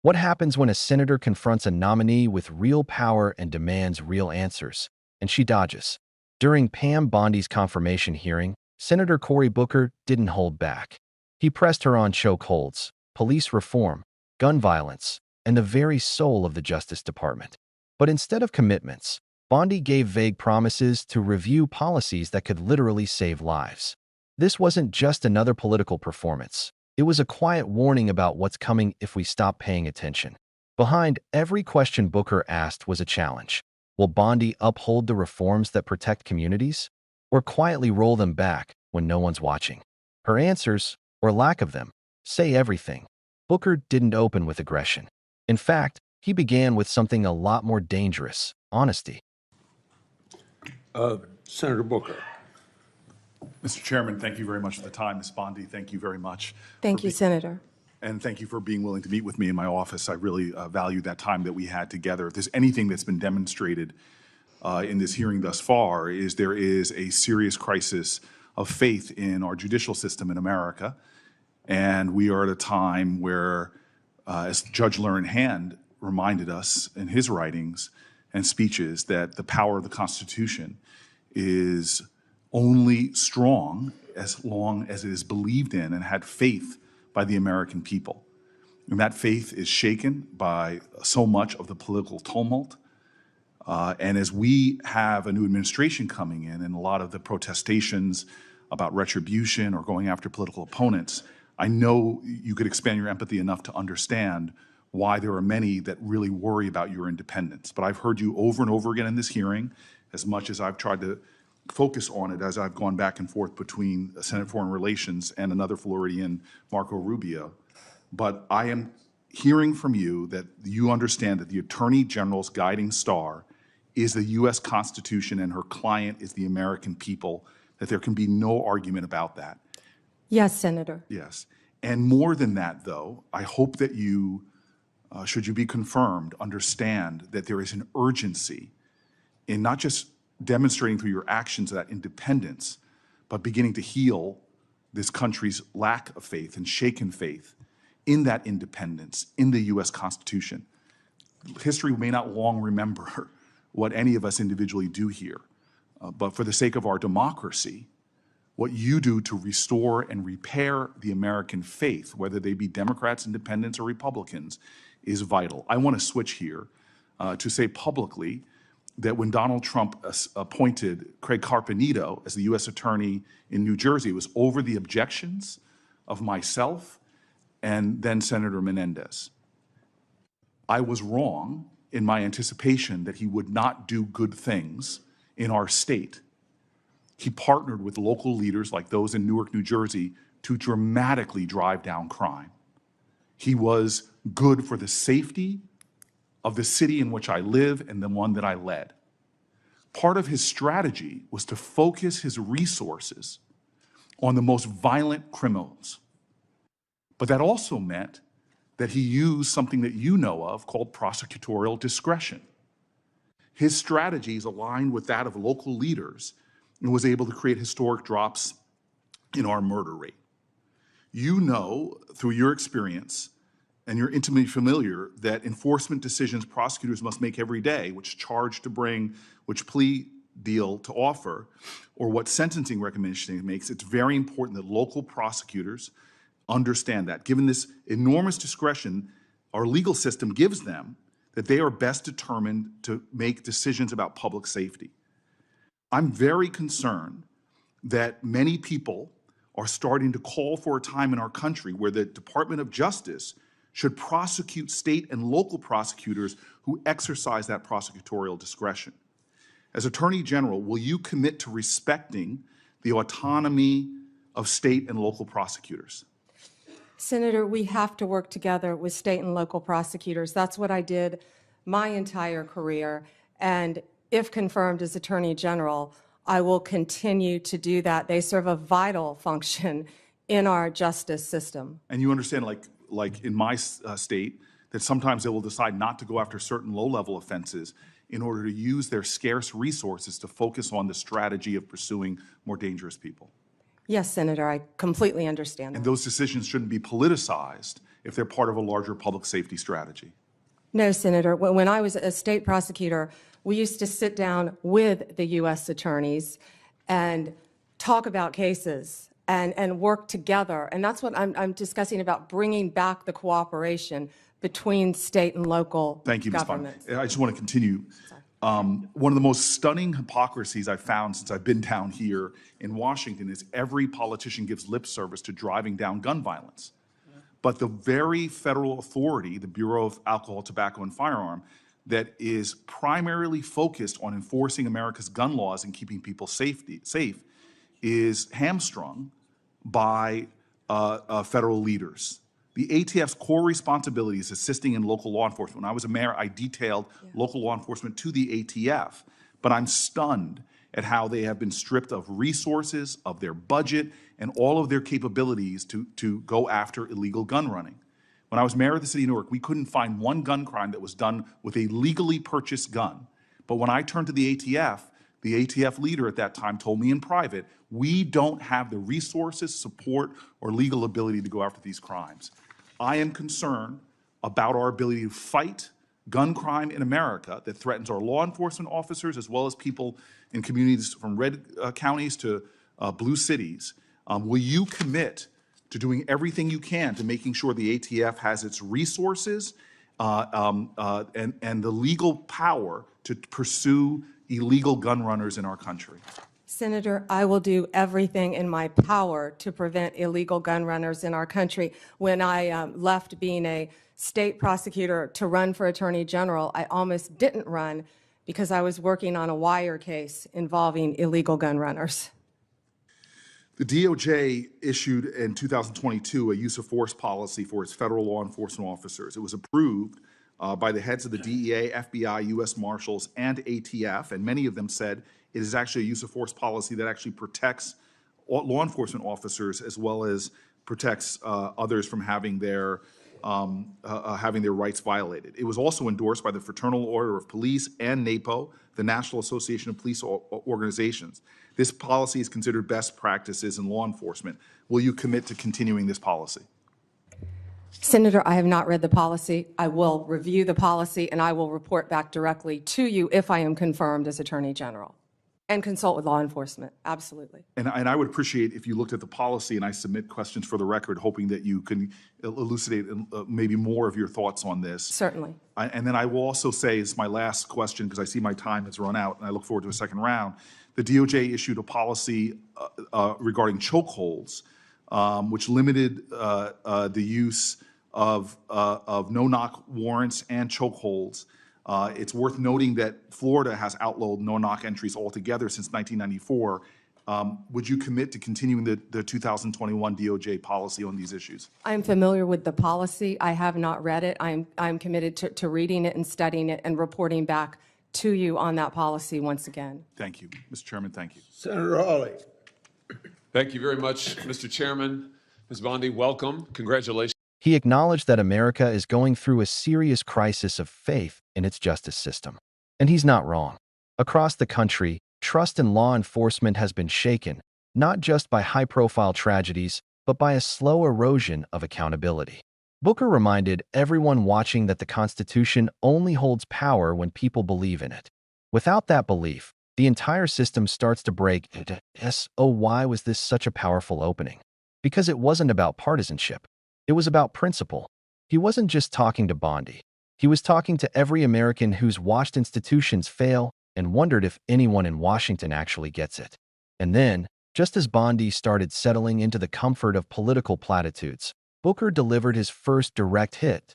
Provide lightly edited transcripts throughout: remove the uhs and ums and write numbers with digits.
What happens when a senator confronts a nominee with real power and demands real answers, and she dodges? During Pam Bondi's confirmation hearing, Senator Cory Booker didn't hold back. He pressed her on chokeholds, police reform, gun violence, and the very soul of the Justice Department. But instead of commitments, Bondi gave vague promises to review policies that could literally save lives. This wasn't just another political performance. It was a quiet warning about what's coming if we stop paying attention. Behind every question Booker asked was a challenge. Will Bondi uphold the reforms that protect communities, or quietly roll them back when no one's watching? Her answers, or lack of them, say everything. Booker didn't open with aggression. In fact, he began with something a lot more dangerous: honesty. Senator Booker. Mr. Chairman, thank you very much for the time. Ms. Bondi, thank you very much. Thank you, Senator. And thank you for being willing to meet with me in my office. I really value that time that we had together. If there's anything that's been demonstrated in this hearing thus far, is there is a serious crisis of faith in our judicial system in America. And we are at a time where, as Judge Learned Hand reminded us in his writings and speeches, that the power of the Constitution is only strong as long as it is believed in and had faith by the American people. And that faith is shaken by so much of the political tumult. And as we have a new administration coming in and a lot of the protestations about retribution or going after political opponents, I know you could expand your empathy enough to understand why there are many that really worry about your independence. But I've heard you over and over again in this hearing, as much as I've tried to focus on it as I've gone back and forth between Senate Foreign Relations and another Floridian, Marco Rubio. But I am hearing from you that you understand that the Attorney General's guiding star is the U.S. Constitution and her client is the American people, that there can be no argument about that. Yes, Senator. Yes. And more than that, though, I hope that you, should you be confirmed, understand that there is an urgency in not just demonstrating through your actions that independence, but beginning to heal this country's lack of faith and shaken faith in that independence, in the U.S. Constitution. History may not long remember what any of us individually do here, but for the sake of our democracy, what you do to restore and repair the American faith, whether they be Democrats, Independents, or Republicans, is vital. I want to switch here to say publicly that when Donald Trump appointed Craig Carpenito as the U.S. Attorney in New Jersey, it was over the objections of myself and then Senator Menendez. I was wrong in my anticipation that he would not do good things in our state. He partnered with local leaders like those in Newark, New Jersey, to dramatically drive down crime. He was good for the safety of the city in which I live and the one that I led. Part of his strategy was to focus his resources on the most violent criminals. But that also meant that he used something that you know of called prosecutorial discretion. His strategies aligned with that of local leaders and was able to create historic drops in our murder rate. You know, through your experience, and you're intimately familiar, that enforcement decisions prosecutors must make every day, which charge to bring, which plea deal to offer, or what sentencing recommendation it makes, it's very important that local prosecutors understand that. Given this enormous discretion our legal system gives them, that they are best determined to make decisions about public safety. I'm very concerned that many people are starting to call for a time in our country where the Department of Justice should prosecute state and local prosecutors who exercise that prosecutorial discretion. As Attorney General, will you commit to respecting the autonomy of state and local prosecutors? Senator, we have to work together with state and local prosecutors. That's what I did my entire career. And if confirmed as Attorney General, I will continue to do that. They serve a vital function in our justice system. And you understand, like in my state, that sometimes they will decide not to go after certain low-level offenses in order to use their scarce resources to focus on the strategy of pursuing more dangerous people. Yes, Senator, I completely understand And that. those decisions shouldn't be politicized if they're part of a larger public safety strategy? No, Senator. When I was a state prosecutor, we used to sit down with the U.S. attorneys and talk about cases and work together. And that's what I'm discussing about bringing back the cooperation between state and local Thank you, Ms. Bondi. governments. I just want to continue. One of the most stunning hypocrisies I've found since I've been down here in Washington is every politician gives lip service to driving down gun violence. But the very federal authority, the Bureau of Alcohol, Tobacco, and Firearm, that is primarily focused on enforcing America's gun laws and keeping people safe, is hamstrung by federal leaders. The ATF's core responsibility is assisting in local law enforcement. When I was a mayor, I detailed local law enforcement to the ATF, but I'm stunned at how they have been stripped of resources, of their budget, and all of their capabilities to go after illegal gun running. When I was mayor of the city of Newark, we couldn't find one gun crime that was done with a legally purchased gun. But when I turned to the ATF leader at that time told me in private, we don't have the resources, support, or legal ability to go after these crimes. I am concerned about our ability to fight gun crime in America that threatens our law enforcement officers as well as people in communities from red counties to blue cities. Will you commit to doing everything you can to making sure the ATF has its resources and the legal power to pursue illegal gun runners in our country? Senator, I will do everything in my power to prevent illegal gun runners in our country. When I left being a state prosecutor to run for Attorney General, I almost didn't run because I was working on a wire case involving illegal gun runners. The DOJ issued in 2022 a use of force policy for its federal law enforcement officers. It was approved by the heads of the DEA, FBI, U.S. Marshals, and ATF, and many of them said it is actually a use of force policy that actually protects law enforcement officers as well as protects others from having their rights violated. It was also endorsed by the Fraternal Order of Police and NAPO, the National Association of Police Organizations. This policy is considered best practices in law enforcement. Will you commit to continuing this policy? Senator, I have not read the policy. I will review the policy, and I will report back directly to you if I am confirmed as Attorney General, and consult with law enforcement. Absolutely. And I would appreciate if you looked at the policy and I submit questions for the record, hoping that you can elucidate maybe more of your thoughts on this. Certainly. And then I will also say, it's my last question because I see my time has run out and I look forward to a second round. The DOJ issued a policy regarding chokeholds, which limited the use of no-knock warrants and chokeholds. It's worth noting that Florida has outlawed no-knock entries altogether since 1994. Would you commit to continuing the 2021 DOJ policy on these issues? I'm familiar with the policy. I have not read it. I'm committed to reading it and studying it and reporting back to you on that policy once again. Thank you. Mr. Chairman, thank you. Senator Hawley. Thank you very much, Mr. Chairman. Ms. Bondi, welcome. Congratulations. He acknowledged that America is going through a serious crisis of faith in its justice system. And he's not wrong. Across the country, trust in law enforcement has been shaken, not just by high-profile tragedies, but by a slow erosion of accountability. Booker reminded everyone watching that the Constitution only holds power when people believe in it. Without that belief, the entire system starts to break. Why was this such a powerful opening? Because it wasn't about partisanship. It was about principle. He wasn't just talking to Bondi. He was talking to every American who's watched institutions fail and wondered if anyone in Washington actually gets it. And then, just as Bondi started settling into the comfort of political platitudes, Booker delivered his first direct hit.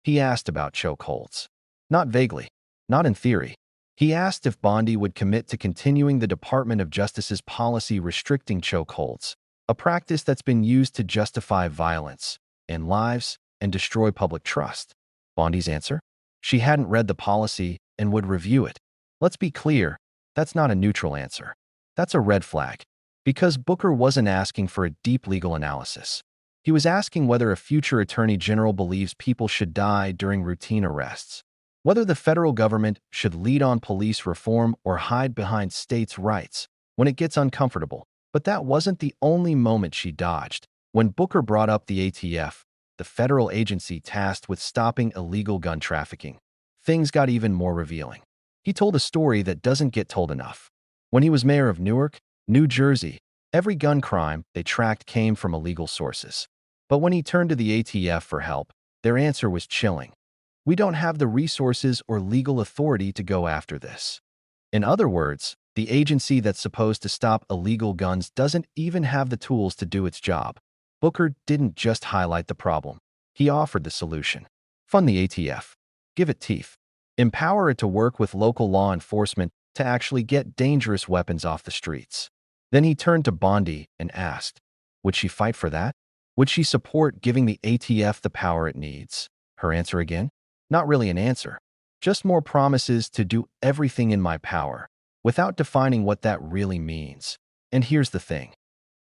He asked about chokeholds. Not vaguely, not in theory. He asked if Bondi would commit to continuing the Department of Justice's policy restricting chokeholds, a practice that's been used to justify violence and lives and destroy public trust. Bondi's answer? She hadn't read the policy and would review it. Let's be clear, that's not a neutral answer. That's a red flag, because Booker wasn't asking for a deep legal analysis. He was asking whether a future attorney general believes people should die during routine arrests, whether the federal government should lead on police reform or hide behind states' rights when it gets uncomfortable. But that wasn't the only moment she dodged. When Booker brought up the ATF, the federal agency tasked with stopping illegal gun trafficking, things got even more revealing. He told a story that doesn't get told enough. When he was mayor of Newark, New Jersey, every gun crime they tracked came from illegal sources. But when he turned to the ATF for help, their answer was chilling. We don't have the resources or legal authority to go after this. In other words, the agency that's supposed to stop illegal guns doesn't even have the tools to do its job. Booker didn't just highlight the problem. He offered the solution. Fund the ATF. Give it teeth. Empower it to work with local law enforcement to actually get dangerous weapons off the streets. Then he turned to Bondi and asked, would she fight for that? Would she support giving the ATF the power it needs? Her answer again? Not really an answer. Just more promises to do everything in my power, without defining what that really means. And here's the thing.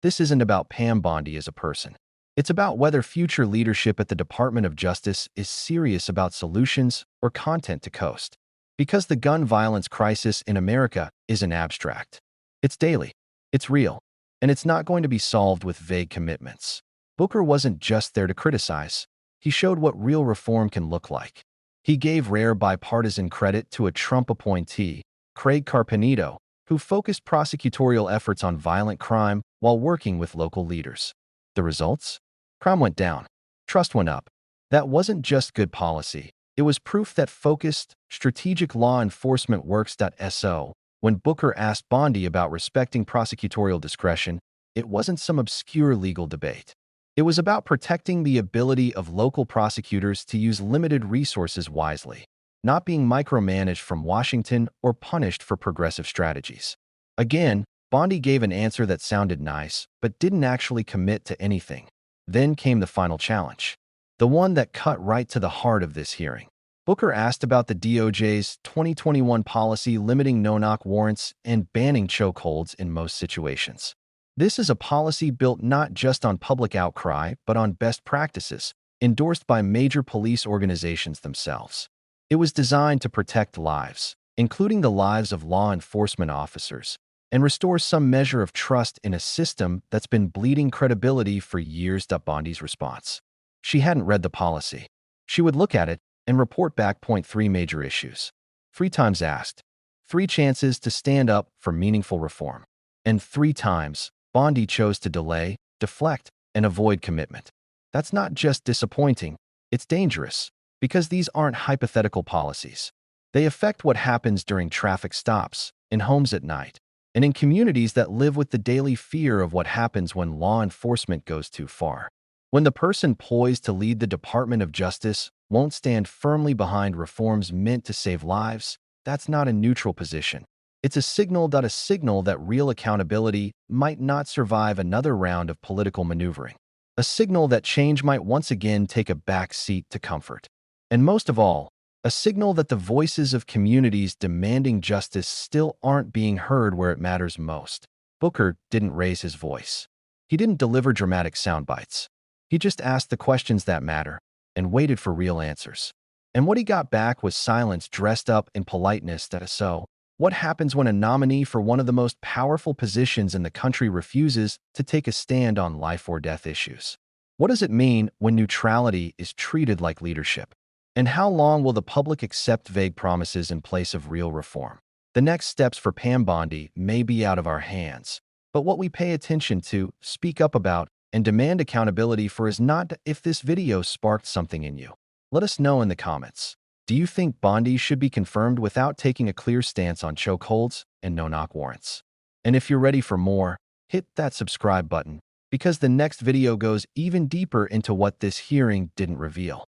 This isn't about Pam Bondi as a person. It's about whether future leadership at the Department of Justice is serious about solutions or content to coast. Because the gun violence crisis in America isn't abstract. It's daily. It's real. And it's not going to be solved with vague commitments. Booker wasn't just there to criticize. He showed what real reform can look like. He gave rare bipartisan credit to a Trump appointee, Craig Carpenito, who focused prosecutorial efforts on violent crime while working with local leaders. The results? Crime went down. Trust went up. That wasn't just good policy. It was proof that focused, strategic law enforcement works. So, when Booker asked Bondi about respecting prosecutorial discretion, it wasn't some obscure legal debate. It was about protecting the ability of local prosecutors to use limited resources wisely, not being micromanaged from Washington or punished for progressive strategies. Again, Bondi gave an answer that sounded nice, but didn't actually commit to anything. Then came the final challenge, the one that cut right to the heart of this hearing. Booker asked about the DOJ's 2021 policy limiting no-knock warrants and banning chokeholds in most situations. This is a policy built not just on public outcry, but on best practices, endorsed by major police organizations themselves. It was designed to protect lives, including the lives of law enforcement officers, and restore some measure of trust in a system that's been bleeding credibility for years. Bondi's response. She hadn't read the policy. She would look at it and report back. 3 major issues. 3 times asked. 3 chances to stand up for meaningful reform. And 3 times, Bondi chose to delay, deflect, and avoid commitment. That's not just disappointing, it's dangerous, because these aren't hypothetical policies. They affect what happens during traffic stops, in homes at night, and in communities that live with the daily fear of what happens when law enforcement goes too far. When the person poised to lead the Department of Justice won't stand firmly behind reforms meant to save lives, that's not a neutral position. It's a signal that real accountability might not survive another round of political maneuvering. A signal that change might once again take a back seat to comfort. And most of all, a signal that the voices of communities demanding justice still aren't being heard where it matters most. Booker didn't raise his voice. He didn't deliver dramatic sound bites. He just asked the questions that matter and waited for real answers. And what he got back was silence dressed up in politeness. So, what happens when a nominee for one of the most powerful positions in the country refuses to take a stand on life or death issues? What does it mean when neutrality is treated like leadership? And how long will the public accept vague promises in place of real reform? The next steps for Pam Bondi may be out of our hands, but what we pay attention to, speak up about, and demand accountability for is not if this video sparked something in you. Let us know in the comments. Do you think Bondi should be confirmed without taking a clear stance on chokeholds and no-knock warrants? And if you're ready for more, hit that subscribe button, because the next video goes even deeper into what this hearing didn't reveal.